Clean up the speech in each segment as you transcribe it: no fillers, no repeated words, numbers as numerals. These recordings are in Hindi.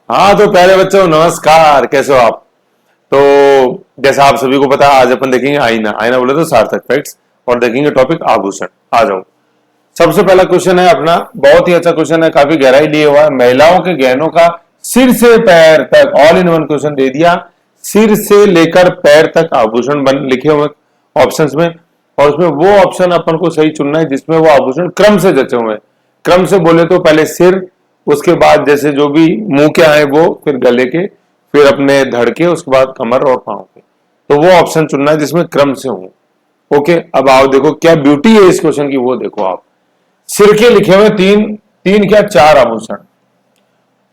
हाँ तो प्यारे बच्चों नमस्कार, कैसे हो आप। तो जैसा आप सभी को पता है, आज अपन देखेंगे आईना। आईना बोले तो सार्थक फैक्ट्स, और देखेंगे टॉपिक आभूषण। आ जाओ। सबसे पहला क्वेश्चन है अपना, बहुत ही अच्छा क्वेश्चन है, काफी गहराई लिए हुआ है। महिलाओं के गहनों का सिर से पैर तक ऑल इन वन क्वेश्चन दे दिया। सिर से लेकर पैर तक आभूषण बन लिखे हुए ऑप्शंस में, और उसमें वो ऑप्शन अपन को सही चुनना है जिसमें वो आभूषण क्रम से जचे हुए हैं। क्रम से बोले तो पहले सिर, उसके बाद जैसे जो भी मुंह के आए वो, फिर गले के, फिर अपने धड़ के, उसके बाद कमर और पांव के। तो वो ऑप्शन चुनना है जिसमें क्रम से हो। ओके, अब आओ देखो क्या ब्यूटी है इस क्वेश्चन की, वो देखो आप। सिर के लिखे हुए तीन, तीन क्या चार आभूषण।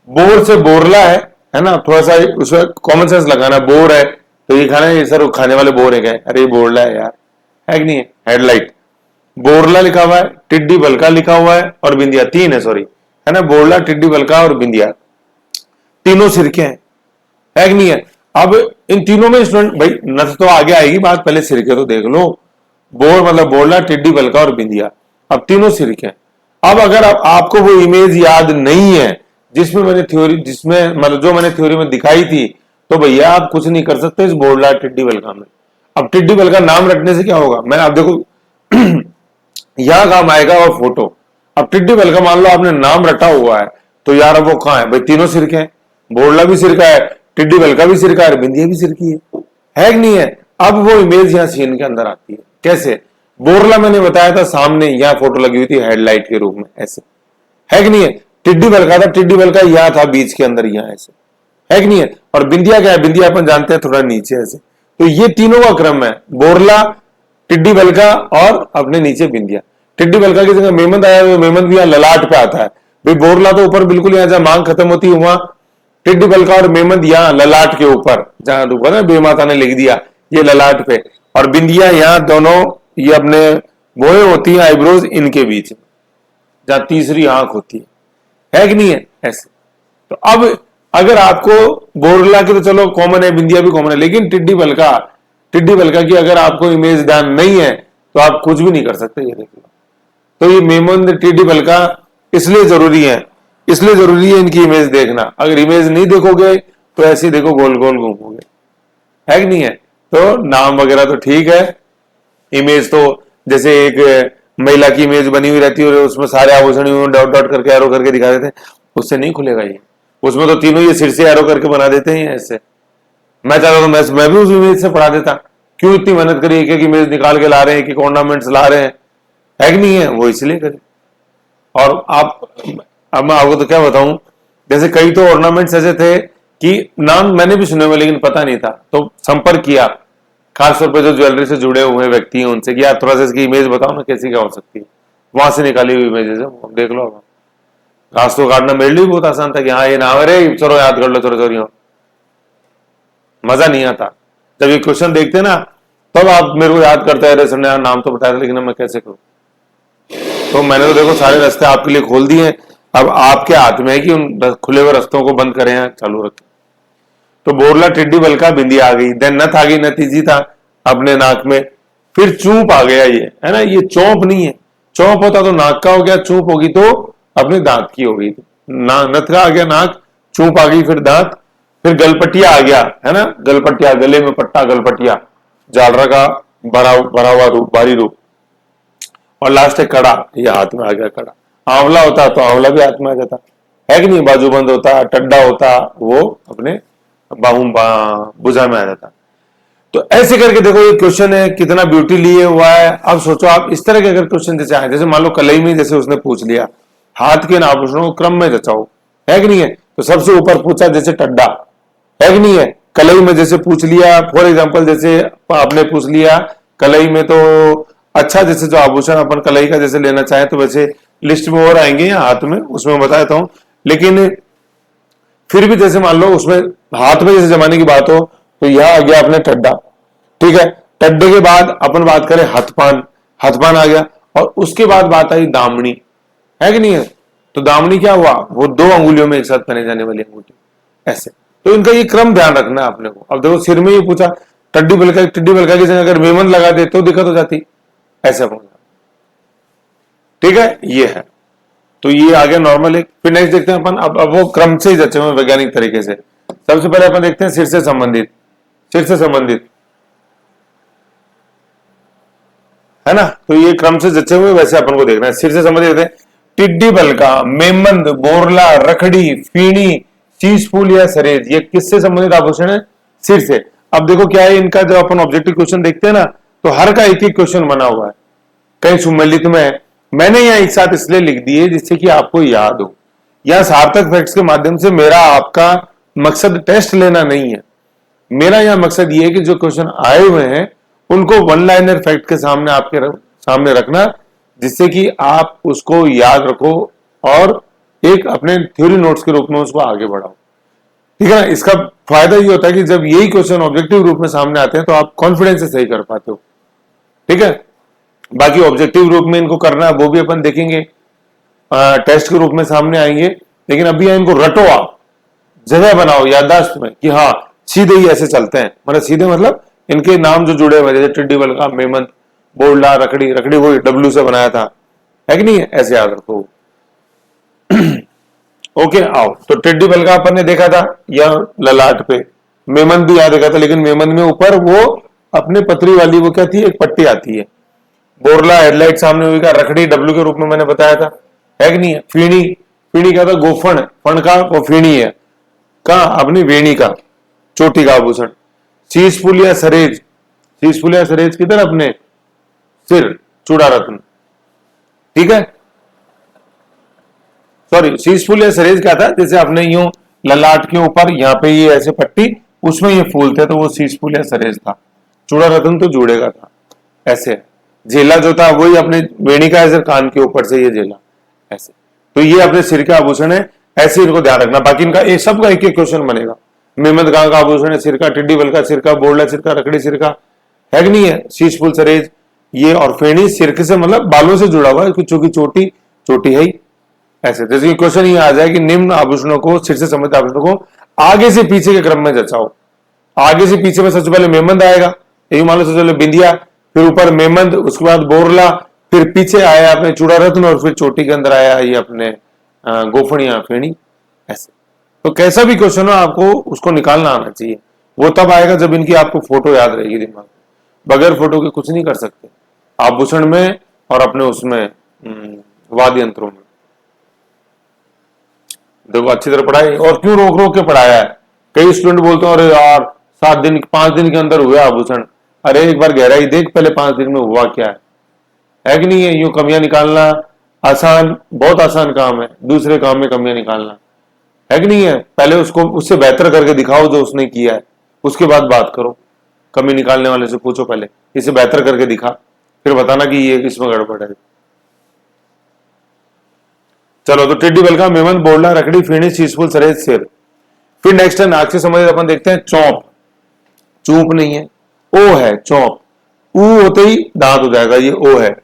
बोर से बोरला है ना, थोड़ा सा उसमें कॉमन सेंस लगाना। बोर है तो ये खाना है, सर खाने वाले बोर है क्या, अरे ये बोरला है यार, है कि नहीं है। हेडलाइट, बोरला लिखा हुआ है, टिड्डी बलका लिखा हुआ है, और बिंदिया। तीन है, सॉरी, है ना, बोरला, टिड्डी बलका और बिंदिया, तीनों सिर के हैं, है कि नहीं है। अब इन तीनों में स्टूडेंट भाई नथ तो आगे आएगी बात, पहले सिर के तो देख लो। बोर मतलब बोरला, टिड्डी बलका और बिंदिया, अब तीनों सिर के हैं। अब अगर आपको वो इमेज याद नहीं है जिसमें मैंने थ्योरी, जिसमें मतलब जो मैंने थ्योरी में दिखाई थी, तो भैया आप कुछ नहीं कर सकते इस बोरला टिड्डी बलका में। अब टिड्डी बलका नाम रखने से क्या होगा, मैं आप देखो यहां काम आएगा और फोटो। अब टिड्डी बलका मान लो आपने नाम रटा हुआ है, तो यार अब वो कहां है भाई, तीनों सिर के हैं। बोरला भी सिर का है, टिड्डी बलका भी सिर का है, बिंदिया भी सिर की है कि नहीं है। अब वो इमेज यहां सीन के अंदर आती है कैसे। बोरला मैंने बताया था सामने, यहां फोटो लगी हुई थी हेडलाइट के रूप में, ऐसे, है कि नहीं है। टिड्डी बलका था, टिड्डी बलका यहां था बीच के अंदर, यहां ऐसे, है कि नहीं है। और बिंदिया क्या है, बिंदिया अपन जानते हैं थोड़ा नीचे ऐसे। तो ये तीनों का क्रम है, बोरला, टिड्डी बलका और अपने नीचे बिंदिया। टिड्डी बलका की जगह मेमंद आया हुआ, मेमंद भी यहां ललाट पे आता है भाई। बोरला तो ऊपर बिल्कुल यहां जहां मांग खत्म होती है वहां, टिड्डी बलका और मेमंद यहां ललाट के ऊपर, जहां ऊपर ना बेमाता ने लिख दिया ये ललाट पे, और बिंदिया यहां दोनों ये अपने बोए होती है आईब्रोज इनके बीच, जहां तीसरी आंख होती है कि नहीं है ऐसे। तो अब अगर आपको बोरला की तो चलो कॉमन है, बिंदिया भी कॉमन है, लेकिन टिड्डी बलका की अगर आपको इमेज ध्यान नहीं है तो आप कुछ भी नहीं कर सकते। ये देखो, तो ये मेमंद टिड्डी बलका इसलिए जरूरी है, इसलिए जरूरी है इनकी इमेज देखना। अगर इमेज नहीं देखोगे तो ऐसे देखो गोल गोल घूमोगे, है कि नहीं है। तो नाम वगैरह तो ठीक है, इमेज तो जैसे एक महिला की इमेज बनी हुई रहती है और उसमें सारे आभूषण डॉट डॉट करके एरो करके दिखा देते हैं, उससे नहीं खुलेगा ये। उसमें तो तीनों ये सिर से एरो करके बना देते हैं ऐसे। मैं चाहता तो मैं भी उस इमेज से पढ़ा देता, क्यों इतनी मेहनत करी, एक एक इमेज निकाल के ला रहे हैं, एक एक ऑर्नामेंट्स ला रहे हैं, है कि नहीं है, वो इसलिए करे। और आप, अब मैं आपको तो क्या बताऊं, जैसे कई तो ऑर्नामेंट्स ऐसे थे कि नाम मैंने भी सुने हुए लेकिन पता नहीं था, तो संपर्क किया खासतौर पर जो ज्वेलरी से जुड़े हुए व्यक्ति हैं उनसे, कि यार थोड़ा सा इसकी इमेज बताओ ना कैसी क्या हो सकती है। वहां से निकाली हुई इमेजेस है, देख लो। घास तो काटना मेरे लिए बहुत आसान था कि हाँ ये नाम है रे, चलो याद कर लो, चलो चलो। मजा नहीं आता जब ये क्वेश्चन देखते ना, तब आप मेरे को याद करते हैं, सर ने यार नाम तो बताया था लेकिन मैं कैसे करूं। तो मैंने तो देखो सारे रास्ते आपके लिए खोल दिए, अब आपके हाथ में है कि उन खुले हुए रास्तों को बंद करें या चालू रखें। तो बोरला, टिड्डी बलका, बिंदिया आ गई, देन नथ आ गई, नतीजी था अपने नाक में। फिर चूप आ गया, ये है ना, ये चौंप नहीं है। चौंप होता तो नाक का हो गया, चूप होगी तो अपने दांत की हो गई। नथ का आ गया नाक, चूप आ गई फिर दांत, फिर गलपटिया आ गया, है ना, गलपटिया, गले में पट्टा, गलपटिया, जालरा का भरा भरा हुआ रूप, भारी रूप, और लास्ट है कड़ा, ये हाथ में आ गया कड़ा। आंवला होता तो आंवला भी हाथ में आ जाता, है कि नहीं, बाजूबंद होता, टड्डा होता, वो अपने बाहू भुजा में आ जाता। तो ऐसे करके देखो ये क्वेश्चन है, कितना ब्यूटी लिए हुआ है। अब सोचो आप इस तरह के अगर क्वेश्चन जैसे आए, जैसे मान लो कलई में जैसे उसने पूछ लिया, हाथ के आभूषणों को क्रम में जचाओ, है कि नहीं है। तो सबसे ऊपर पूछा जैसे टड्डा, है कि नहीं है। कलई में जैसे पूछ लिया, फॉर एग्जाम्पल जैसे आपने पूछ लिया कलई में, तो अच्छा जैसे जो आभूषण अपन कलई का जैसे लेना चाहे तो वैसे लिस्ट में और आएंगे या हाथ में, उसमें बताता हूं। लेकिन फिर भी जैसे मान लो उसमें हाथ में जैसे जमाने की बात हो, तो यह आ गया अपने टड्डा, ठीक है। टड्डे के बाद अपन बात करें हथपान, हथपान आ गया, और उसके बाद बात आई दामनी, है कि नहीं है। तो दामनी क्या हुआ, वो दो अंगुलियों में एक साथ पहने जाने वाली अंगूठी, ऐसे। तो इनका ये क्रम ध्यान रखना है अपने को। अब देखो सिर में ये पूछा, टिड्डी बलका की जगह अगर मेमन लगा दे तो दिक्कत हो जाती, ऐसे बोलना, ठीक है, ये है। तो ये आ गया नॉर्मल एक। फिर नेक्स्ट देखते हैं अपन, अब वो क्रम से ही जचे हुए वैज्ञानिक तरीके से। सबसे पहले अपन देखते हैं सिर से संबंधित, सिर से संबंधित है ना, तो ये क्रम से जचे हुए वैसे अपन को देखना है। सिर से संबंधित देखते हैं, टिड्डी बलका, मेमंद, बोरला, रखड़ी, फीणी, शीशफूल या सरेज, ये किससे संबंधित आभूषण है? सिर से। अब देखो क्या है इनका, जब अपन ऑब्जेक्टिव क्वेश्चन देखते हैं ना, तो हर का एक एक क्वेश्चन बना हुआ है, कहीं सुमेलित में है। मैंने यहाँ एक साथ इसलिए लिख दिए जिससे कि आपको याद हो। यह सार्थक फैक्ट्स के माध्यम से मेरा आपका मकसद टेस्ट लेना नहीं है, मेरा यह मकसद ये है कि जो क्वेश्चन आए हुए हैं उनको वन लाइनर फैक्ट के सामने आपके सामने रखना, जिससे कि आप उसको याद रखो और एक अपने थ्योरी नोट्स के रूप में उसको आगे बढ़ाओ। ठीक है ना। इसका फायदा ये होता है कि जब यही क्वेश्चन ऑब्जेक्टिव रूप में सामने आते हैं तो आप कॉन्फिडेंस से सही कर पाते हो। ठीक है, बाकी ऑब्जेक्टिव रूप में इनको करना है वो भी अपन देखेंगे, टेस्ट के रूप में सामने आएंगे। लेकिन अभी इनको रटो, आप जगह बनाओ याददाश्त में कि हाँ सीधे ही ऐसे चलते हैं, मतलब सीधे मतलब इनके नाम जो जुड़े हुए, जैसे टिड्डी बलका, मेमंत, बोरला, रखड़ी, रखड़ी वही डब्ल्यू से बनाया था, है कि नहीं है, ऐसे याद रखो। ओके आओ, तो टिड्डी बलका अपन ने देखा था या ललाट पे, मेमंत भी याद देखा था, लेकिन मेमंत में ऊपर वो अपने पतरी वाली वो क्या थी, एक पट्टी आती है। बोरला हेडलाइट सामने हुई का, रखड़ी डब्ल्यू के रूप में मैंने बताया था, है कि नहीं है। फीणी, फीणी क्या था, गोफण, फण का वो फीणी है, कहा अपनी वेणी का, चोटी का आभूषण। शीशफूल या सरेज, शीशफूल या सरेज किधर, अपने सिर, चूड़ा रत्न। ठीक है, सॉरी शीशफूल या सरेज क्या था, जैसे अपने यूं ललाट के ऊपर यहाँ पे ये ऐसे पट्टी, उसमें ये फूल थे तो वो शीशफूल या सरेज था। चूड़ा रत्न तो जुड़े का था, ऐसे। जेला जो था वही अपने वेणी का ऐसे कान के ऊपर से ये जेला ऐसे, तो ये अपने सिर का आभूषण है, ऐसे इनको ध्यान रखना। बाकी इनका एक सबका एक एक क्वेश्चन बनेगा। मेमंत कहाँ का आभूषण है, सिर का, टिड्डी बल का सिर का, बोरला सिर का, रखड़ी सिर का, है कि नहीं है। शीशफूल सरेज ये, और फेणी सिर से मतलब बालों से जुड़ा हुआ है, क्योंकि चोटी, चोटी है ही ऐसे। जैसे क्वेश्चन ये आ जाए कि निम्न आभूषणों को, सिर से संबंधित आभूषणों को आगे से पीछे के क्रम में जचाओ। आगे से पीछे में सबसे पहले मेमंद आएगा, यही मान लो सबसे पहले बिंदिया, फिर ऊपर मेमंद, उसके बाद बोरला, फिर पीछे आया अपने चूड़ा रत्न, और फिर चोटी के अंदर आया ये अपने गोफणिया फेणी, ऐसे। तो कैसा भी क्वेश्चन हो आपको उसको निकालना आना चाहिए। वो तब आएगा जब इनकी आपको फोटो याद रहेगी दिमाग में, बगैर फोटो के कुछ नहीं कर सकते आभूषण में और अपने उसमें वाद्य यंत्रों में। देखो अच्छी तरह पढ़ाई, और क्यों रोक रोक के पढ़ाया है। कई स्टूडेंट बोलते हैं अरे यार 7 दिन 5 दिन के अंदर हुआ आभूषण, अरे एक बार गहराई देख पहले 5 दिन में हुआ क्या है कि नहीं है। यूं कमियां निकालना आसान, बहुत आसान काम है, दूसरे काम में कमियां निकालना, है कि नहीं है। पहले उसको उससे बेहतर करके दिखाओ जो उसने किया है, उसके बाद बात करो। कमी निकालने वाले से पूछो पहले इसे बेहतर करके दिखा, फिर बताना कि ये इसमें गड़बड़ है। चलो, तो टिड्डी बलका, मेमंत, बोरला, रखड़ी, फीणी, शीशफूल, सरेज, सिर। फिर नेक्स्ट है नाक से संबंधित अपन देखते हैं चौंप। चूप नहीं है, ओ है चौंप, ऊ होते ही दांत हो जाएगा, ये ओ है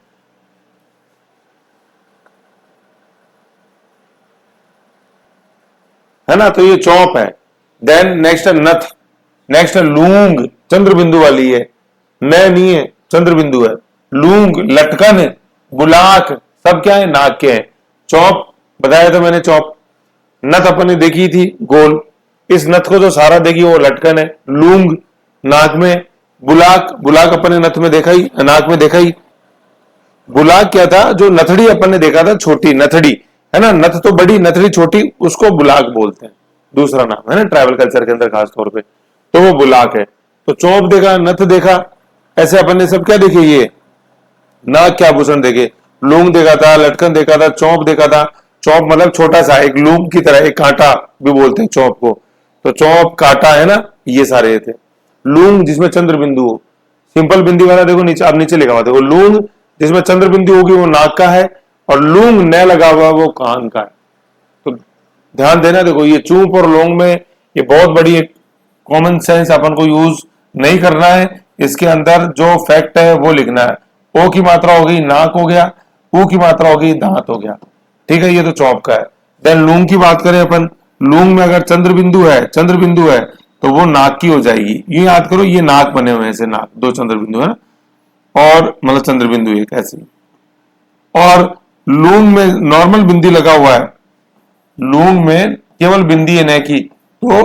ना, तो ये चौंप है। देन नेक्स्ट है नथ, नेक्स्ट है लूंग, चंद्र बिंदु वाली है, न नहीं है, चंद्र बिंदु है। लूंग, लटकन, बुलाक, सब क्या है, नाक के हैं। चौप बताया था मैंने, चौप। नथ अपन ने देखी थी गोल, इस नथ को जो सारा देखी वो लटकन है। लूंग नाक में, बुलाक, बुलाक अपन ने नथ में देखा ही, नाक में देखा ही। बुलाक क्या था, जो नथड़ी अपन ने देखा था, छोटी नथड़ी है ना, नथ तो बड़ी, नथड़ी छोटी, उसको बुलाक बोलते हैं, दूसरा नाम है ना ट्राइबल कल्चर के अंदर खास तौर पे, तो वो बुलाक है। तो चौप देखा, नथ देखा, ऐसे अपन ने सब क्या देखे, ये नाक के आभूषण देखे। लूंग देखा था, लटकन देखा था, चौप देखा था। चौप मतलब छोटा सा एक लूंग की तरह, एक कांटा भी बोलते हैं चौप को, तो चौप कांटा है ना, ये सारे थे। लूंग जिसमें चंद्र बिंदु हो, सिंपल बिंदी वाला देखो नीचे, आप नीचे लिखा हुआ देखो, लूंग जिसमें चंद्र बिंदु होगी वो नाक का है, और लूंग न लगा हुआ वो कान का है। तो ध्यान देना, देखो ये चूप और लौंग में ये बहुत बड़ी कॉमन सेंस अपन को यूज नहीं करना है, इसके अंदर जो फैक्ट है वो लिखना है। ओ की मात्रा हो गई नाक हो गया, ऊ की मात्रा हो गई दांत हो गया, ठीक है, ये तो चौप का है। देन लूंग की बात करें अपन, लूंग में अगर चंद्र बिंदु है, चंद्र बिंदु है तो वो नाक की हो जाएगी। ये याद करो, ये नाक बने हुए हैं ऐसे, नाक, 2 चंद्र बिंदु है ना, और मतलब चंद्र बिंदु एक ऐसे। और लूंग में नॉर्मल बिंदी लगा हुआ है, लूंग में केवल बिंदी है न की, तो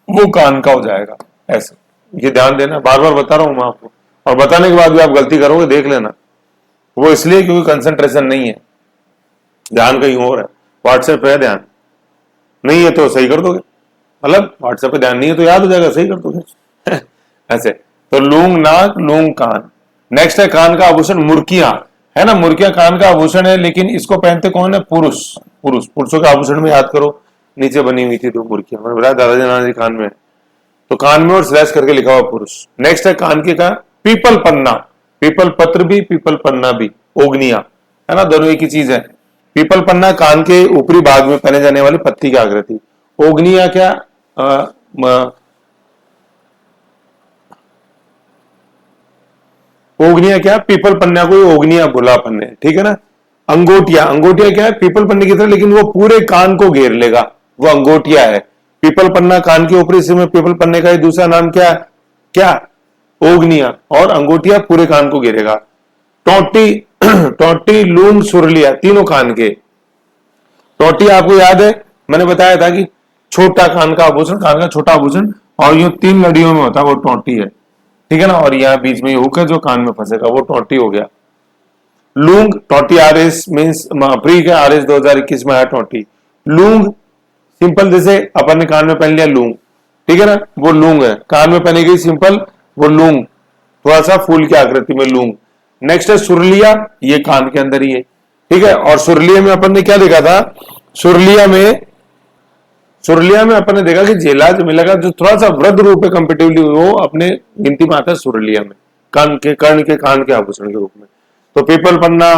वो कान का हो जाएगा ऐसे। ये ध्यान देना, बार बार बता रहा हूं मैं आपको, और बताने के बाद भी आप गलती करोगे देख लेना। वो इसलिए क्योंकि कंसंट्रेशन नहीं है, ध्यान कहीं और है। व्हाट्सएप पे है ध्यान, नहीं है तो सही कर दोगे, मतलब व्हाट्सएप पे ध्यान नहीं है तो याद हो जाएगा, सही कर दोगे ऐसे। तो लूंग नाक, लूंग कान। नेक्स्ट है कान का आभूषण मुर्कियां, है ना। मुर्कियां कान का आभूषण है, लेकिन इसको पहनते कौन है? पुरुष। पुरुषों के आभूषण में याद करो, नीचे बनी हुई थी दो मुर्कियां, मैंने बताया दादाजी नानाजी कान में, तो कान में और स्लैश करके लिखा हुआ पुरुष। नेक्स्ट है कान के का पीपल पन्ना, पीपल पत्र भी पीपल पन्ना भी, ओगनिया, है ना, दोनों एक ही चीज है। पीपल पन्ना कान के ऊपरी भाग में पहने जाने वाली पत्ती की आकृति। ओगनिया क्या? ओगनिया क्या? पीपल पन्ना को ओगनिया बोला अपन ने, ठीक है ना। अंगोटिया, अंगोटिया क्या है? पीपल पन्ने की तरह, लेकिन वो पूरे कान को घेर लेगा, वो अंगोटिया है। पीपल पन्ना कान के ऊपरी हिस्से में पीपल पन्ने का ही दूसरा नाम क्या? क्या? ओगनिया। और अंगोटिया पूरे कान को घेरेगा। टोटी टोटी, लूंग, सुरलिया, तीनों कान के। टोटी आपको याद है, मैंने बताया था कि छोटा कान का आभूषण, कान का छोटा आभूषण, और ये 3 लड़ियों में होता है, वो टोटी है, ठीक है ना। और यहाँ बीच में हुक है जो कान में फंसेगा, वो टोटी हो गया। लूंग, टोटी आरएस मींस प्री के आरएस 2021 में आया टोटी। लूंग सिंपल, जैसे अपन ने कान में पहन लिया लूंग, ठीक है ना, वो लूंग है। कान में पहनी गई सिंपल, वो लूंग, थोड़ा सा फूल की आकृति में लूंग। नेक्स्ट है सुरलिया, ये कान के अंदर ही है, ठीक है। और सुरलिया में अपन ने क्या देखा था? सुरलिया में अपन ने देखा कि जेला जो मिलेगा, जो थोड़ा सा वृद्ध रूप है कंपेटिवली, वो अपने गिनती में आता है सुरलिया में, कान के आभूषण के रूप में। तो पीपल पन्ना,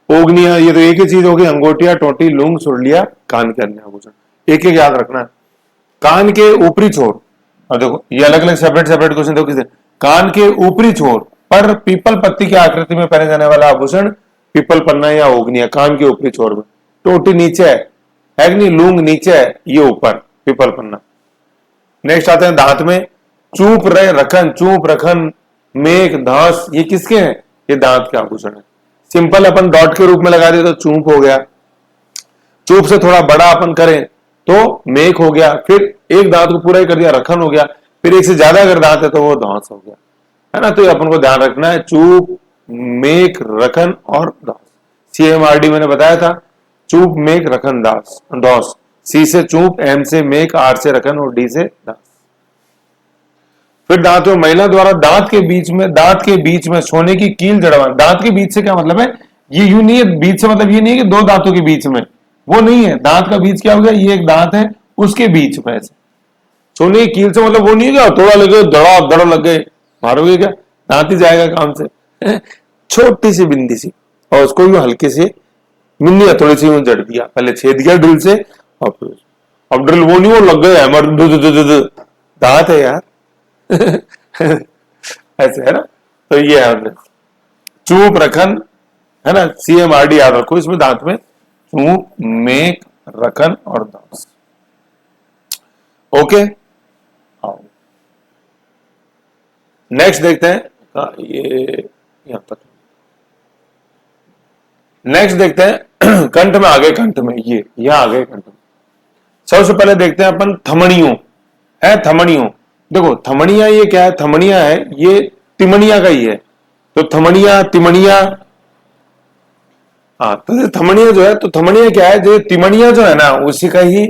ओगनिया, ये तो एक ही चीज होगी। अंगोटिया, टोटी, लूंग, सुरलिया, कान के अन्य आभूषण, एक एक याद रखना है। कान के ऊपरी छोर, और देखो ये अलग अलग सेपरेट क्वेश्चन देखो किसे। कान के ऊपरी छोर पर पीपल पत्ती की आकृति में पहने जाने वाला आभूषण पीपल पन्ना या ओगनिया, कान के ऊपरी छोर में। टोटी नीचे है कि नहीं, लूंग नीचे है, ये ऊपर पीपल पन्ना। नेक्स्ट आते हैं दांत में। चूप रखन, चूप रखन, मेघ, धास, ये किसके हैं? ये दांत के आभूषण है। सिंपल अपन डॉट के रूप में लगा दिया तो चूप हो गया। चूप से थोड़ा बड़ा अपन करें तो मेघ हो गया। फिर एक दांत को पूरा ही कर दिया, रखन हो गया। फिर एक से ज्यादा अगर दांत है तो वो धास हो गया, है ना। तो अपन को ध्यान रखना है, चूप, मेघ, रखन और दास। CMRD मैंने बताया था, चूप, मेघ, रखन, दास, दौस। C से चूप, M से मेघ, R से रखन और D से दास। फिर दांत में महिला द्वारा दांत के बीच में सोने की कील जड़वा। दांत के बीच से क्या मतलब है? ये यूं नहीं है, बीच से मतलब ये नहीं है कि दो दांतों के बीच में, वो नहीं है। दांत का बीच क्या हो गया? ये एक दांत है, उसके बीच में ऐसे सोने की कील से मतलब वो नहीं है थोड़ा लगे दड़ा लग गए, मारोगे क्या? दांत ही जाएगा काम से। छोटी सी बिंदी सी, और उसको भी हल्के से मिन्नी थोड़ी सी जड़ दिया, पहले छेद दिया ड्रिल से, और फिर अब ड्रिल वो नहीं, वो लग गए हैमर, दांत है यार ऐसे, है ना। तो ये है चूप, रखन, है ना। CMRD याद रखो, इसमें दांत में चूप, मेघ, रखन और दास। ओके, आओ नेक्स्ट देखते हैं। ये यहां तक। नेक्स्ट देखते हैं कंठ में, आगे कंठ में, ये यहां आगे कंठ में। सबसे पहले देखते हैं अपन थमड़ियों, है थमड़ियों। देखो थमड़िया ये क्या है? थमड़िया है ये तिमणिया का ही है। तो थमड़िया, तिमणिया, हाँ, तो थमड़िया जो है, तो थमड़िया क्या है? जो तिमणिया जो है ना, उसी का ही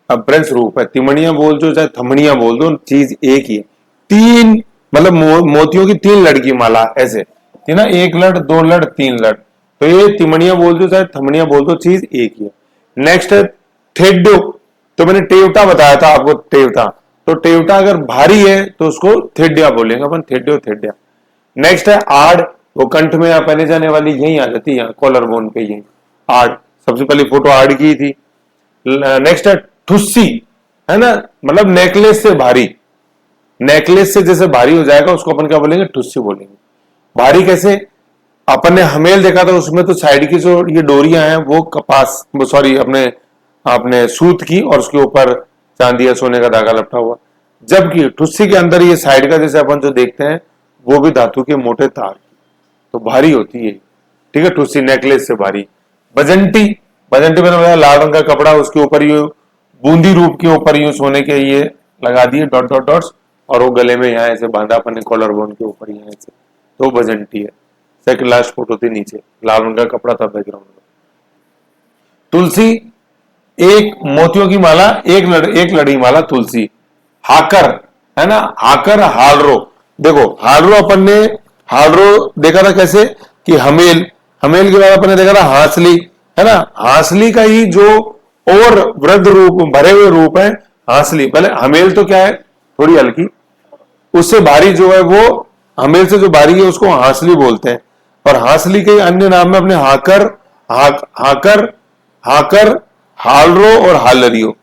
अपभ्रंश रूप है। तिमणिया बोल दो चाहे थमड़िया बोल दो, चीज एक ही है। तीन मतलब मोतियों की 3 लड़ की माला ऐसे थी ना, 1 लड़, 2 लड़, 3 लड़। तो ये तिमणिया बोल दो चाहे थमड़िया बोल दो, चीज एक ही है। नेक्स्ट है थेड्डो। तो मैंने टेवटा बताया था आपको, टेवटा। तो टेवटा अगर भारी है तो उसको थेड्या बोलेंगे अपन, थेड्यो, थेड्या। नेक्स्ट है आड़, वो कंठ में यहाँ पहने जाने वाली, यही आ जाती है यहाँ कॉलर बोन पे, यही आड़। सबसे पहली फोटो आड़ की थी। नेक्स्ट है ठुस्सी, है ना, मतलब नेकलेस से भारी, नेकलेस से जैसे भारी हो जाएगा उसको अपन क्या बोलेंगे? ठुस्सी बोलेंगे। भारी कैसे? अपन ने हमेल देखा था, उसमें तो साइड की जो ये डोरियां हैं वो कपास, सॉरी अपने सूत की, और उसके ऊपर चांदी या सोने का धागा लपटा हुआ। जबकि ठुस्सी के अंदर ये साइड का जैसे अपन जो देखते हैं वो भी धातु के मोटे तार, तो भारी होती है, ठीक है। ठुस्सी नेकलेस से भारी। बजंटी, बजंटी मैंने बताया लाल रंग का कपड़ा, उसके ऊपर ये बूंदी रूप के ऊपर यूं सोने के ये लगा दिए डॉट डॉट डॉट्स, और वो गले में यहाँ ऐसे बांधा अपने कॉलर बोन के ऊपर यहाँ ऐसे, तो बजंटी है। सेकंड लास्ट फोटो थी नीचे, लाल रंग का कपड़ा था बैकग्राउंड में। तुलसी, एक मोतियों की माला, एक लड़ी माला तुलसी। हाकर है ना, हाकर हालरो, देखो हालरो अपन ने हालरो देखा था कैसे कि हमेल, हमेल के बाद अपन ने देखा था हांसली, है ना, हांसली का ही जो और वृद्ध रूप भरे हुए रूप है हांसली। पहले हमेल तो क्या है थोड़ी हल्की, उससे भारी जो है वो हमेल से जो भारी है उसको हांसली बोलते हैं। और हांसली के अन्य नाम में अपने हाकर, हाकर, हाकर, हालरो और हालरियो,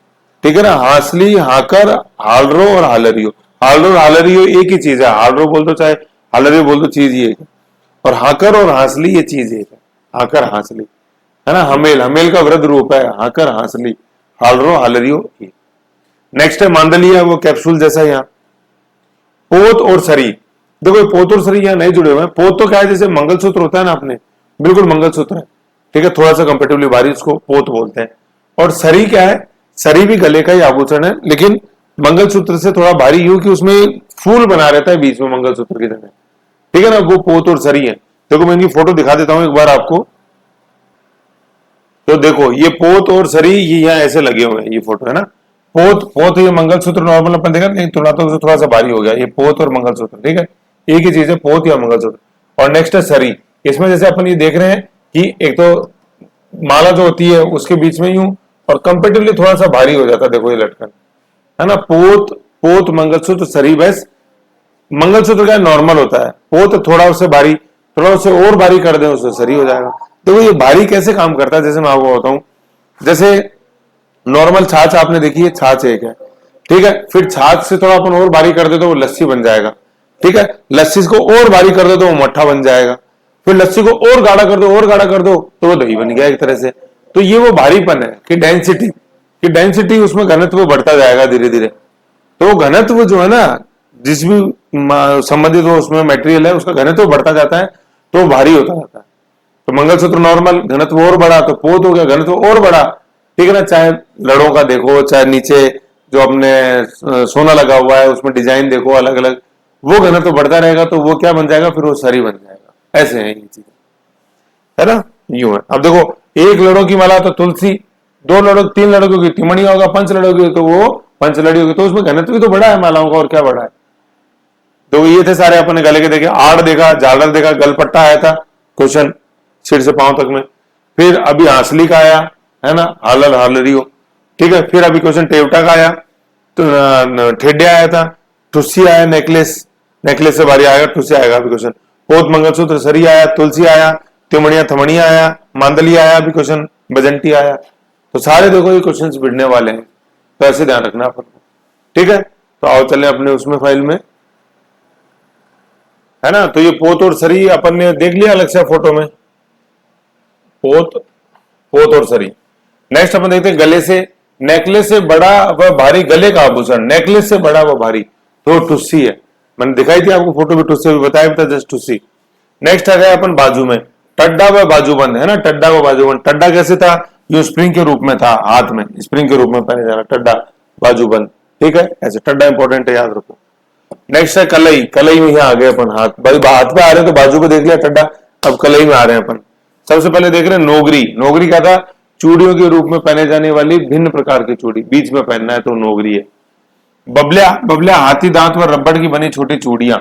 ठीक है ना, हांसली, हाकर, हालरो और हालरियो। हालरो और हालरियो एक ही चीज है, हालरो बोल दो चाहे हालरियो बोल दो, चीज ये है। और हाकर और हांसली ये चीज एक है, हाकर हांसली, है ना। हमेल, हमेल का वृद्ध रूप है हाकर हांसली, हालरो हालरियो। नेक्स्ट है मांडलिया, वो कैप्सूल जैसा यहाँ। पोत और सरी, देखो पोत और सरी यहाँ नहीं जुड़े हुए हैं। पोत तो क्या है, जैसे मंगलसूत्र होता है ना अपने, बिल्कुल मंगलसूत्र है, ठीक है, थोड़ा सा कंपेरेटिवली भारी, उसको पोत बोलते हैं। और सरी क्या है, सरी भी गले का ही आभूषण है, लेकिन मंगलसूत्र से थोड़ा भारी यूं कि उसमें फूल बना रहता है बीच में मंगलसूत्र की तरह, ठीक है ना, वो पोत और सरी है। देखो मैं इनकी फोटो दिखा देता हूं एक बार आपको, तो देखो ये पोत और सरी ये यहाँ ऐसे लगे हुए हैं, ये फोटो है ना। पोत, पोत ये मंगलसूत्र नॉर्मल अपन देखा, नहीं थोड़ा सा भारी हो गया, ये पोत और मंगलसूत्र, ठीक है, एक ही चीज है पोत या मंगलसूत्र। और नेक्स्ट है सरी, इसमें जैसे अपन ये देख रहे हैं कि एक तो माला जो होती है उसके बीच में यूं, और कंपेरेटिवली थोड़ा सा भारी हो जाता है, देखो ये लटकन, है ना। पोत, पोत मंगलसूत्र सरी, बस मंगलसूत्र का नॉर्मल होता है, पोत थोड़ा उससे भारी, थोड़ा उससे और भारी कर दे उससे सरी हो जाएगा। तो ये भारी कैसे काम करता है, जैसे मैं आपको बताऊं, जैसे नॉर्मल छाछ आपने देखी है, छाछ एक है, ठीक है, फिर छाछ से थोड़ा अपन और भारी कर दे तो वो लस्सी बन जाएगा, ठीक है, लस्सी को और भारी कर दो तो वो मट्ठा बन जाएगा, फिर लस्सी को और गाढ़ा कर दो, और गाढ़ा कर दो तो वो दही बन गया एक तरह से। तो ये वो भारीपन है कि डेंसिटी, कि डेंसिटी उसमें घनत्व बढ़ता जाएगा धीरे धीरे। तो वो घनत्व जो है ना, जिस भी संबंधित वो उसमें मटेरियल है उसका घनत्व बढ़ता जाता है तो वो भारी होता जाता है। तो मंगलसूत्र नॉर्मल, घनत्व और बढ़ा, तो पोत हो गया घनत्व और बढ़ा, ठीक है ना। चाहे लड़ों का देखो, चाहे नीचे जो अपने सोना लगा हुआ है उसमें डिजाइन देखो अलग अलग, वो घनत्व बढ़ता रहेगा तो वो क्या बन जाएगा, फिर वो सरी बन जाएगा। ऐसे है ये चीज, है ना, यूं है। अब देखो एक लड़ों की माला तो तुलसी, दो लड़ों, तीन लड़कों की तिमणिया होगा, पंच लड़ों की तो वो पंचलड़ी होगी, तो उसमें घनत्व भी तो बढ़ा है मालाओं का, और क्या बढ़ा है। तो ये थे सारे अपने गले के देखे, आड़ देखा, झालर देखा, गलपट्टा आया था क्वेश्चन सिर से पांव तक में, फिर अभी हांसली का आया, है ना, हालर हालरियो, ठीक है, फिर अभी क्वेश्चन टेवटा का आया, तो ठेड्या आया था, ठुस्सी आया, नेकलेस, नेकलेस से बारी आएगा, ठुस्सी आएगा अभी क्वेश्चन, पोत मंगलसूत्र सरी आया, तुलसी आया, तिमणिया थमणिया आया, मांदली आया अभी क्वेश्चन, बजंटी आया। तो सारे देखो ये क्वेश्चन भिड़ने वाले हैं, तो ऐसे ध्यान रखना अपन को, ठीक है। तो आओ चले अपने उसमें फाइल में, है ना। तो ये पोत और सरी अपन ने देख लिया अलग से फोटो में, पोत, पोत और सरी। नेक्स्ट अपन देखते हैं गले से, नेकलेस से बड़ा व भारी गले का आभूषण, नेकलेस से बड़ा व भारी, तो टुस्सी है, मैंने दिखाई थी आपको फोटो में, टुस्सी भी बताया था, जस्ट टुस्सी। नेक्स्ट आ गया अपन बाजू में, टड्डा व बाजूबंद, है ना, टड्डा व बाजूबंद। टड्डा कैसे था, ये स्प्रिंग के रूप में था, हाथ में स्प्रिंग के रूप में पहने जाना, टड्डा बाजूबंद, ठीक है, ऐसे टड्डा इंपॉर्टेंट है, याद रखो। नेक्स्ट है कलई, कलई में यहाँ आ गए अपन, हाथ भाई हाथ पे आ रहे हैं तो बाजू पे देख लिया टड्डा, अब कलई में आ रहे हैं अपन। सबसे पहले देख रहे हैं नोगरी, नोगरी क्या था, चूड़ियों के रूप में पहने जाने वाली भिन्न प्रकार की चूड़ी, बीच में पहनना है तो नोगरी है। बबलिया, बबलिया हाथी दांत व रबड़ की बनी छोटी चूड़ियां,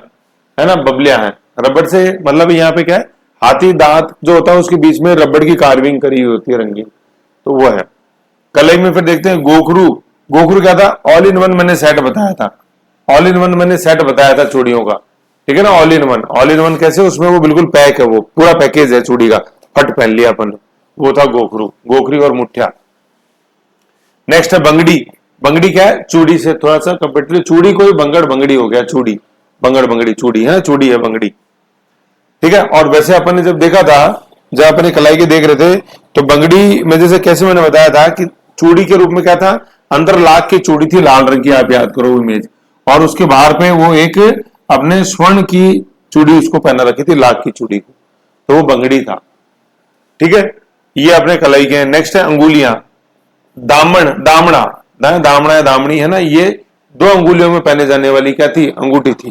है ना, बबलिया है, रबड़ से मतलब यहाँ पे क्या है, हाथी दांत जो होता है उसके बीच में रबड़ की कार्विंग करी हुई होती है रंगीन, तो वो है। कलई में फिर देखते हैं गोखरू, गोखरू क्या था, ऑल इन वन मैंने सेट बताया था, ऑल इन वन मैंने सेट बताया था चूड़ियों का, ठीक है ना। All in one, all in one कैसे, उसमें वो बिल्कुल पैक है, वो पूरा पैकेज है चूड़ी का, फट पहन लिया अपन, वो था गोखरू, गोखरी और मुठ्ठा। नेक्स्ट है बंगड़ी, बंगड़ी क्या है, चूड़ी से थोड़ा सा कंपेरेटिवली, चूड़ी कोई बंगड़ बंगड़ी हो गया, चूड़ी बंगड़ बंगड़ी, चूड़ी है, चूड़ी है बंगड़ी, ठीक है। और वैसे अपन ने जब देखा था, जब अपने कलाई के देख रहे थे, तो बंगड़ी में जैसे कैसे मैंने बताया था कि चूड़ी के रूप में क्या था, अंदर लाख की चूड़ी थी लाल रंग की, आप याद करो इमेज, और उसके बाहर पे वो एक अपने स्वर्ण की चूड़ी उसको पहना रखी थी, लाख की चूड़ी को, तो वो बंगड़ी था, ठीक है। ये अपने कलाई के हैं। नेक्स्ट है अंगुलियां, दामन, दामड़ा, दामड़ा या दामड़ी है ना, ये 2 अंगुलियों में पहने जाने वाली क्या थी, अंगूठी थी।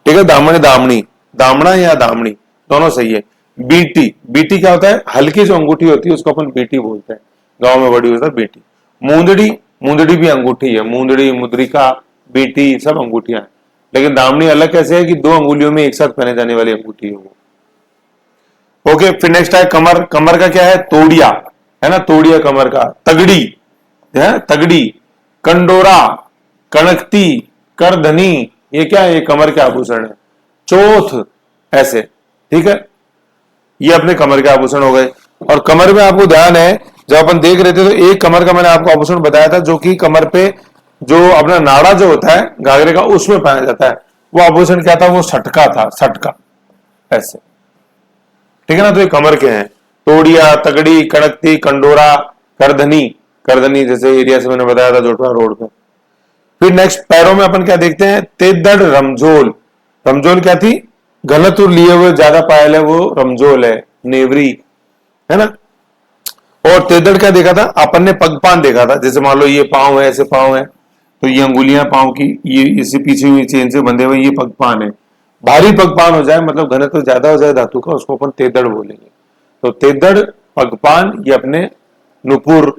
ठीक है, दामन दामनी, दामड़ा या दामड़ी दोनों सही है। बीटी, बीटी क्या होता है, हल्की जो अंगूठी होती है उसको अपन बीटी बोलते हैं, गांव में बड़ी होता है बीटी। मूंदड़ी, मूंदड़ी भी अंगूठी है, मूंदड़ी, मुद्रिका, बीटी सब अंगूठियां हैं। लेकिन दामनी अलग कैसे है कि 2 अंगुलियों में एक साथ पहने जाने वाली अंगूठी है वो। ओके, फिर नेक्स्ट है कमर, कमर का क्या है, तोड़िया है ना, तोड़िया कमर का। तगड़ी है, तगड़ी, कंडोरा, कणकती, करधनी, ये क्या है, ये कमर के आभूषण है। चौथ, ऐसे, ठीक है, ये अपने कमर के आभूषण हो गए। और कमर में आपको ध्यान है, जब अपन देख रहे थे तो एक कमर का मैंने आपको आभूषण बताया था जो कि कमर पे जो अपना नाड़ा जो होता है घाघरे का उसमें पहना जाता है, वो आभूषण क्या था, वो सटका था, सटका ऐसे, ठीक है ना। तो ये कमर के हैं, तोड़िया, तगड़ी, कड़कती, कंडोरा, करधनी, करधनी जैसे एरिया से मैंने बताया था जोटवा रोड पे। फिर नेक्स्ट पैरों में अपन क्या देखते हैं, तेदड़, रमझोल, रमझोल क्या थी, घनत्व लिए हुए ज्यादा पायल है वो रमझोल है, नेवरी है ना। और तेदड़ क्या देखा था अपन ने, पगपान देखा था, जैसे मान लो ये पांव है, ऐसे पांव है तो ये अंगुलियां पांव की ये इसी पीछे हुई चेन से बंधे हुए, ये पगपान है। भारी पगपान हो जाए मतलब घनत्व ज्यादा हो जाए धातु का, उसको अपन तेदड़ बोलेंगे। तो तेदड़, पगपान, ये अपने नुपुर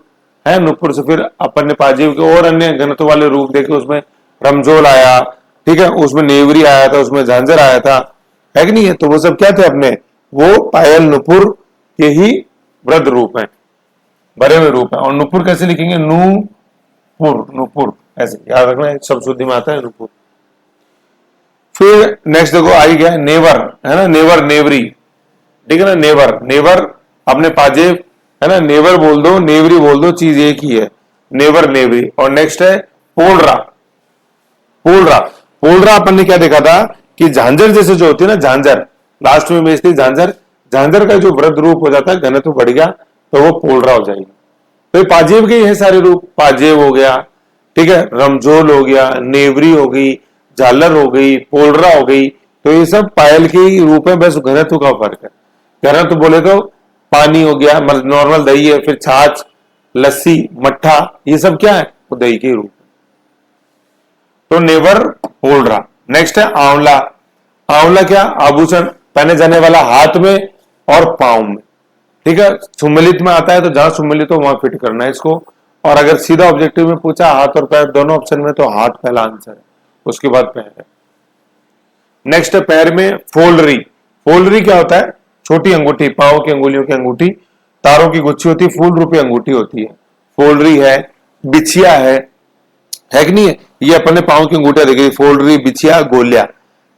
है, नुपुर से फिर अपन ने पाजीव के और अन्य घनत्व वाले रूप देखे, उसमें रमझोल आया, ठीक है, उसमें नेवरी आया था, उसमें झांझर आया था, है कि नहीं है। तो वो सब क्या थे अपने, वो पायल नुपुर के ही वृद्ध रूप है, भरे हुए रूप है। और नुपुर कैसे लिखेंगे, नूपुर, नुपुर ऐसे याद रखना है, सब शुद्धि में आता है नुपुर। फिर नेक्स्ट देखो आई गया नेवर, है ना, नेवर, नेवरी, ठीक है ना, नेवर, नेवर अपने पाजेब है ना, नेवर बोल दो, नेवरी बोल दो, चीज एक ही है, नेवर, नेवरी। और नेक्स्ट है पोलरा, पोलरा, पोलरा अपन ने क्या देखा था कि झांझर जैसे जो होती है ना, झांझर लास्ट में बेचती झांझर, झांझर का जो वृद्ध रूप हो जाता है, घनत्व बढ़ गया तो वो पोलरा हो जाएगी। तो पाजेब के ये सारे रूप, पाजेब हो गया, ठीक है, रमझोल हो गया, नेवरी हो गई, झालर हो गई, पोलरा हो गई, तो ये सब पायल के ही रूप है, बस घनत्व का फर्क है। घनत्व बोले तो पानी हो गया, नॉर्मल दही है, फिर छाछ, लस्सी, मट्ठा, ये सब क्या है, वो दही के रूप। तो नेवर, पोलरा। नेक्स्ट है आंवला, आंवला क्या, आभूषण पहने जाने वाला हाथ में और पांव में, ठीक है, सुम्मिलित में आता है तो जहां सुम्मिलित हो वहां फिट करना है इसको। और अगर सीधा ऑब्जेक्टिव में पूछा हाथ और पैर दोनों ऑप्शन में, तो हाथ पहला आंसर है, उसके बाद पैर है। नेक्स्ट है पैर में फोल्डरी, फोल्डरी क्या होता है, छोटी अंगूठी, पांव की अंगुलियों की अंगूठी, तारों की गुच्छी होती है, फूल रूपी अंगूठी होती है, फोल्डरी है। बिछिया है कि नहीं है, ये अपन ने पांव की अंगूठियां देखी, फोल्डरी, बिछिया, गोलिया,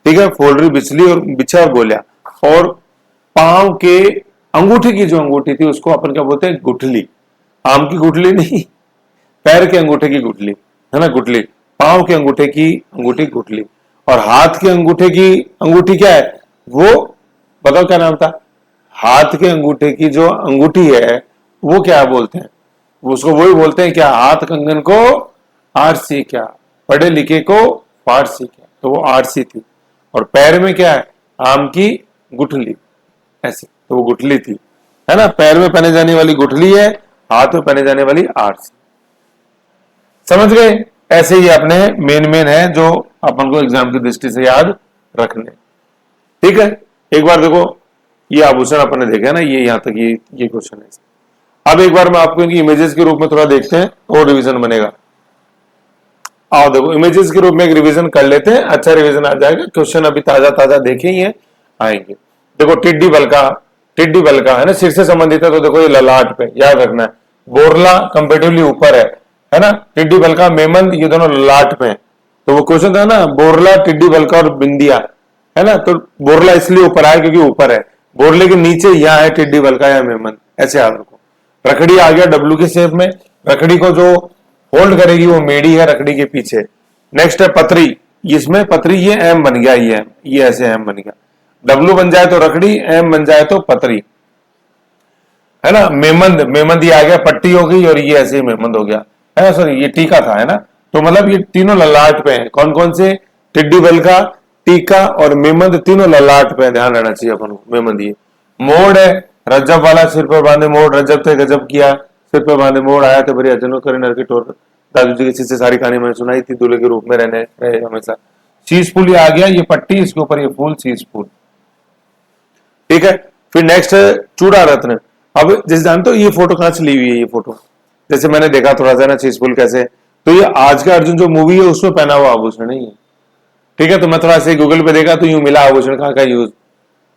ठीक है, फोल्डरी, बिछली और बिछा और गोलिया। और पांव के अंगूठी की जो अंगूठी थी उसको अपन क्या बोलते हैं, गुठली, आम की गुठली नहीं, पैर के अंगूठे की गुठली है ना, गुठली, पांव के अंगूठे की अंगूठी गुठली। और हाथ के अंगूठे की अंगूठी क्या है, वो बताओ क्या नाम था, हाथ के अंगूठे की जो अंगूठी है वो क्या बोलते हैं, उसको वही बोलते हैं क्या, हाथ कंगन को आरसी, क्या पढ़े लिखे को फारसी, क्या तो वो आरसी थी। और पैर में क्या है, आम की गुठली, ऐसे, तो वो गुठली थी, है ना, पैर में पहने जाने वाली गुठली है, हाथ में पहने जाने वाली आरसी। समझ गए, ऐसे ही अपने मेन है जो अपन को एग्जाम की दृष्टि से याद रखने, ठीक है। एक बार देखो ये आभूषण अपन ने देखा ना, ये यहां तक ये क्वेश्चन है। अब एक बार मैं आपको इनकी इमेजेस के रूप में थोड़ा देखते हैं और रिवीजन बनेगा। आओ देखो इमेजेस के रूप में एक रिवीजन कर लेते हैं, अच्छा रिवीजन आ जाएगा, क्वेश्चन अभी ताजा ताजा देखे ही है, आएंगे। देखो टिड्डी बलका, टिड्डी बलका है ना, सिर से संबंधित है, तो देखो ये ललाट पे याद रखना है, बोरला कंपेटिवली ऊपर है ना, टिड्डी बलका, मेमन, ये दोनों ललाट पे है। तो वो क्वेश्चन था ना, बोरला, टिड्डी बलका और बिंदिया, है ना, तो बोरला इसलिए ऊपर आया क्योंकि ऊपर है, बोरले के नीचे यहाँ है टिड्डी बलका या मेमन, ऐसे याद रखो। रखड़ी आ गया डब्लू के शेप में, रखड़ी को जो होल्ड करेगी वो मेडी है रखड़ी के पीछे। नेक्स्ट है पतरी, इसमें पतरी, ये एम बन गया, ये ऐसे एम बन गया, डब्लू बन जाए तो रखड़ी, एम बन जाए तो पतरी, है ना। मेमंद, मेमंद ये आ गया, पट्टी हो गई, और ये ऐसे ही मेमंद हो गया, है ना, सॉरी ये टीका था, है ना। तो मतलब ये तीनों ललाट पे हैं, कौन कौन से, टिड्डी बलका, टीका और मेमंद, तीनों ललाट पे, ध्यान रहना चाहिए अपन को। मेमंद ये मोड़ है रज्जब वाला सिर पर बांधे मोड़, रज्जब थे गजब किया, सिर पर बांधे मोड़, आया थे बड़ी अजनो करे नर की टोर, दादू जी किसी से सारी कहानी मैंने सुनाई थी, दूल्हे के रूप में रहने रहे हमेशा। शीश फूल ये आ गया, ये पट्टी, इसके ऊपर ये फूल, शीश फूल। ठीक है, फिर नेक्स्ट है चूड़ा रत्न। अब जैसे जानते हो ये फोटो कहां से ली हुई है, ये फोटो जैसे मैंने देखा थोड़ा सा ना शीश फूल कैसे, तो ये आज का अर्जुन जो मूवी है उसमें पहना हुआ आभूषण है ये। ठीक है, तो मैं थोड़ा सा गूगल पे देखा तो यूं मिला आभूषण का यूज,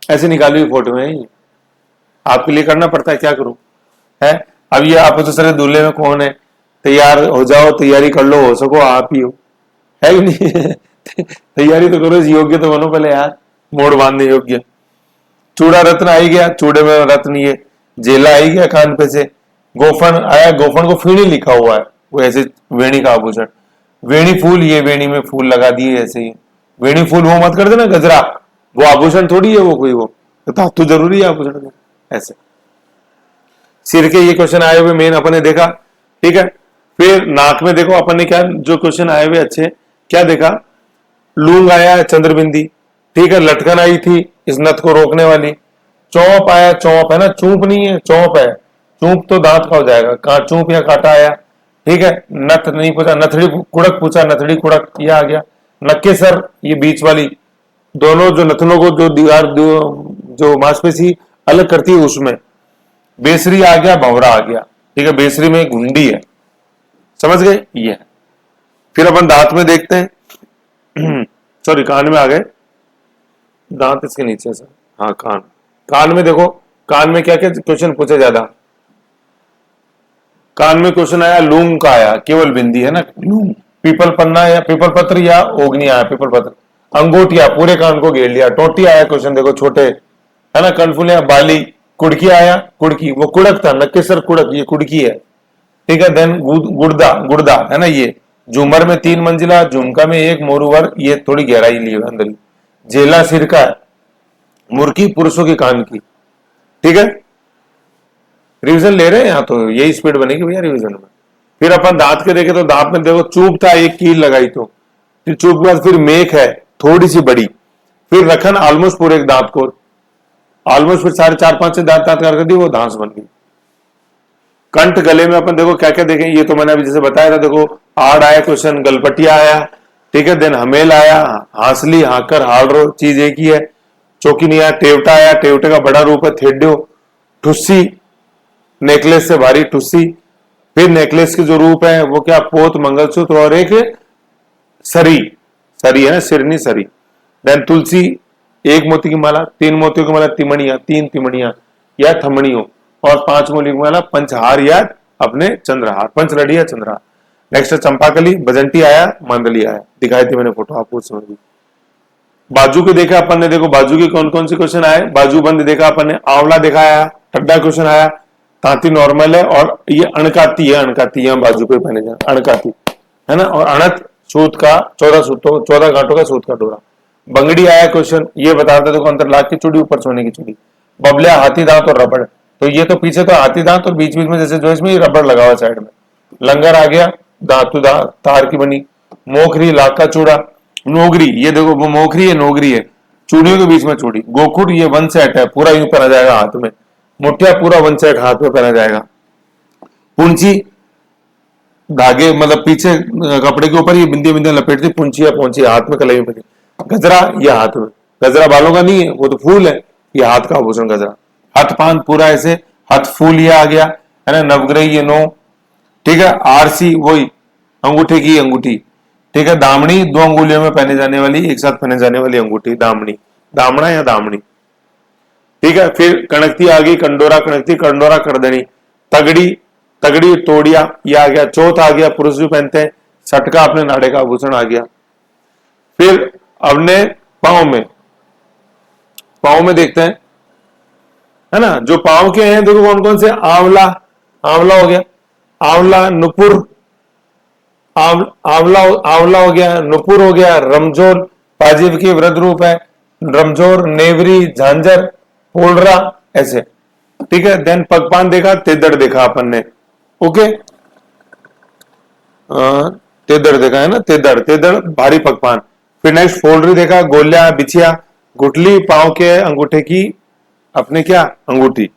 ऐसे निकाली हुई फोटो है ये, आपके लिए करना पड़ता है, क्या करूं है। अब ये आप तो सर दूल्हे में कौन है, तैयार हो जाओ, तैयारी कर लो, हो सको आप ही हो, है कि नहीं तैयारी तो करो, योग्य तो बनो पहले यार, मोड़ बांधने योग्य। चूड़ा रत्न आई गया, चूड़े में रत्न ये, जेला आई गया कान पे से, गोफन आया, गोफन को फीणी लिखा हुआ है, वो ऐसे वेणी का आभूषण। वेणी फूल, ये वेणी में फूल लगा दिए ऐसे ही, वेणी फूल वो मत कर देना गजरा, वो आभूषण थोड़ी है वो कोई, वो तो धातु जरूरी है आभूषण में ऐसे। सिर के ये क्वेश्चन आए हुए मेन अपन ने देखा। ठीक है, फिर नाक में देखो अपन ने क्या जो क्वेश्चन आए हुए अच्छे, क्या देखा, लूंग आया है चंद्रबिंदी, ठीक है, लटकन आई थी इस नथ को रोकने वाली, चौप आया, चौप है ना, चूप नहीं है, चौप है, चूप तो दांत का हो जाएगा, चूप या कांटा आया। ठीक है, नथ नहीं पूछा, नथड़ी कुड़क पूछा, नथड़ी कुड़क ये आ गया। नक्के सर, ये बीच वाली, दोनों जो नथनों को जो दीवार जो मांसपेशी अलग करती है उसमें। बेसरी आ गया, भंवरा आ गया। ठीक है, बेसरी में घुंडी है, समझ गए ये है। फिर अपन दांत में देखते हैं सॉरी कान में आ गए, दांत इसके नीचे से, हाँ कान, कान में देखो, कान में क्या क्या क्वेश्चन पूछे ज्यादा, कान में क्वेश्चन आया लूंग का आया, केवल बिंदी है ना लूंग, पीपल पन्ना या पीपल पत्र या ओगनी आया, पीपल पत्र, अंगूठिया पूरे कान को घेर लिया, टोटी आया क्वेश्चन देखो छोटे है ना, कनफुल या बाली, कुड़की आया, कुड़की वो कुड़क था, नक्केसर कुड़क ये कुड़की है। ठीक है, देन गुर्दा, गुर्दा है ना, ये झूमर में 3 मंजिला, झुमका में 1 मोरूवर, ये थोड़ी गहराई ली है अंदर। जेला सिर का, मुर्की पुरुषों की कान की। ठीक है, रिवीजन ले रहे हैं यहाँ, तो यही स्पीड बनेगी भैया रिवीजन में। फिर अपन दांत के देखे तो दांत में देखो चूप था, एक कील लगाई, तो फिर चूप के बाद फिर मेख है थोड़ी सी बड़ी, फिर रखन ऑलमोस्ट पूरे एक दांत को, ऑलमोस्ट फिर 4.5 से दांत कर दी, वो धांस बन गई। कंठ, गले में अपन देखो क्या क्या देखें, ये तो मैंने अभी जैसे बताया था, देखो आड़ आया क्वेश्चन, गलपटिया आया, ठीक है, देन हमेल आया, हांसली, हाकर, हालरो चीज एक ही है, चौकी नहीं आया, टेवटा आया, टेवटे का बड़ा रूप है थेड्यो, ठुस्सी, नेकलेस से भारी ठुस्सी, फिर नेकलेस के जो रूप है वो क्या, पोत, मंगलसूत्र और एक सरी, सरी है ना, सिरनी सरी। देन तुलसी, 1 मोती की माला, 3 मोतियों की माला, तिमणिया, 3 तिमणिया या थमणियों, और 5 मोती की माला, पंचहार या अपने चंद्रहार, पंचलड़ी या चंद्रहार। नेक्स्ट चंपाकली, बजंती आया, मांडली आया, दिखाई थी मैंने फोटो आपको समझ गई। बाजू के देखा अपन ने, देखो बाजू के कौन कौन से क्वेश्चन आए, बाजू बंद देखा अपन ने, आंवला दिखाया, ठड्डा क्वेश्चन आया, तांती नॉर्मल है, और ये अणकाती है, अणकाती है बाजू पे पहने जाए, अणकाती है ना, और अणत सूत का 14 गांठों का सूत का डोरा। बंगड़ी आया क्वेश्चन, ये बताता देखो अंतरलाख की चूड़ी, ऊपर सोने की चूड़ी। बबलिया, हाथी दांत और रबड़, तो ये तो पीछे तो हाथी दांत और बीच बीच में जैसे जो इसमें रबड़ लगा हुआ साइड में। लंगर आ गया, धातु तार की बनी। मोखरी, लाख का चूड़ा। नोगरी, ये देखो वो मोखरी है, नोगरी है, चूड़ियों के बीच में चूड़ी। गोखुट, ये 1 सेट है, पूरा यूं पहना जाएगा हाथ में। मुठिया, पूरा 1 सेट हाथ में पहना जाएगा। पुंची, धागे मतलब पीछे कपड़े के ऊपर ये बिंदी बिंदी लपेटती, पुंची या पहुंची हाथ में कलाई में। गजरा, ये हाथ में, गजरा बालों का नहीं है, वो तो फूल है, ये हाथ का आभूषण गजरा। हथ पान पूरा ऐसे, हथ फूल ये आ गया है ना, नवग्रह ये 9। ठीक है, आरसी वही अंगूठे की अंगूठी। ठीक है, दामनी, 2 अंगुलियों में पहने जाने वाली, एक साथ पहने जाने वाली अंगूठी, दामनी, दामना या दामनी। ठीक है, फिर कणकती आ गई, कंडोरा, कणकती, कंडोरा, करदनी। तगड़ी, तगड़ी, तोड़िया ये आ गया। चौथ आ गया, पुरुष भी पहनते हैं। सटका, अपने नाड़े का आभूषण आ गया। फिर अपने पांव में देखते हैं है ना, जो पांव के हैं देखो कौन कौन से, आंवला, आंवला हो गया, आंवला, नुपुर, आंवला हो गया, नुपुर हो गया, रमजोर, पाजीव की वृद्ध रूप है, रमजोर, नेवरी, झांझर, पोलरा ऐसे। ठीक है, देन पगपान देखा, तेदड़ देखा अपन ने। ओके, तेदड़ देखा है ना, तेदड़, तेदड़ भारी पगपान। फिर नेक्स्ट फोल्डरी देखा, गोलिया, बिछिया, गुटली, पांव के अंगूठे की अपने क्या अंगूठी।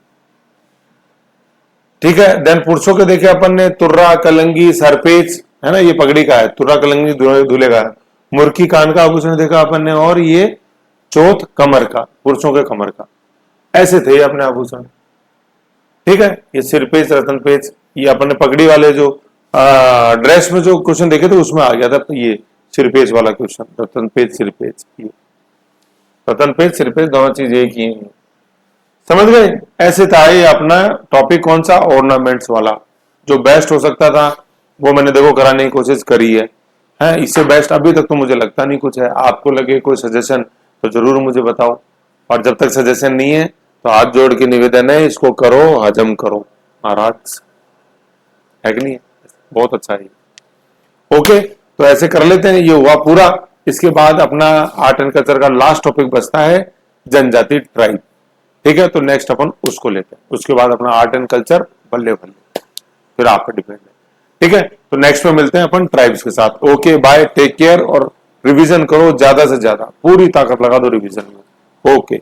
ठीक है। देन पुरुषों के देखे अपन ने तुर्रा, कलंगी, सरपेच, है ना, ये पगड़ी का है, तुर्रा कलंगी दूल्हे का है। मुर्की कान का आभूषण देखा अपन ने, और ये चौथ कमर का, पुरुषों के कमर का। ऐसे थे अपने आभूषण। ठीक है, ये सिरपेच, रतन पेच, ये अपन ने पगड़ी वाले जो ड्रेस में जो क्वेश्चन देखे थे उसमें आ गया था ये सिरपेच वाला क्वेश्चन, रतन पेच सिरपेच। ये रतन पेच सिरपेच दोनों चीज एक ही है, समझ गए। ऐसे था ये अपना टॉपिक, कौन सा, ऑर्नामेंट्स वाला। जो बेस्ट हो सकता था वो मैंने देखो कराने की कोशिश करी है। इससे बेस्ट अभी तक तो मुझे लगता नहीं कुछ है। आपको लगे कोई सजेशन तो जरूर मुझे बताओ, और जब तक सजेशन नहीं है तो हाथ जोड़ के निवेदन है, इसको करो, हजम करो महाराज, है कि नहीं? बहुत अच्छा है। ओके, तो ऐसे कर लेते हैं, ये हुआ पूरा। इसके बाद अपना आर्ट एंड कल्चर का लास्ट टॉपिक बचता है जनजाति ट्राइब। ठीक है, तो नेक्स्ट अपन उसको लेते हैं, उसके बाद अपना आर्ट एंड कल्चर बल्ले बल्ले, फिर आप पे डिपेंड है। ठीक है, तो नेक्स्ट में मिलते हैं अपन ट्राइब्स के साथ। ओके बाय, टेक केयर, और रिवीजन करो ज्यादा से ज्यादा, पूरी ताकत लगा दो रिवीजन में। ओके।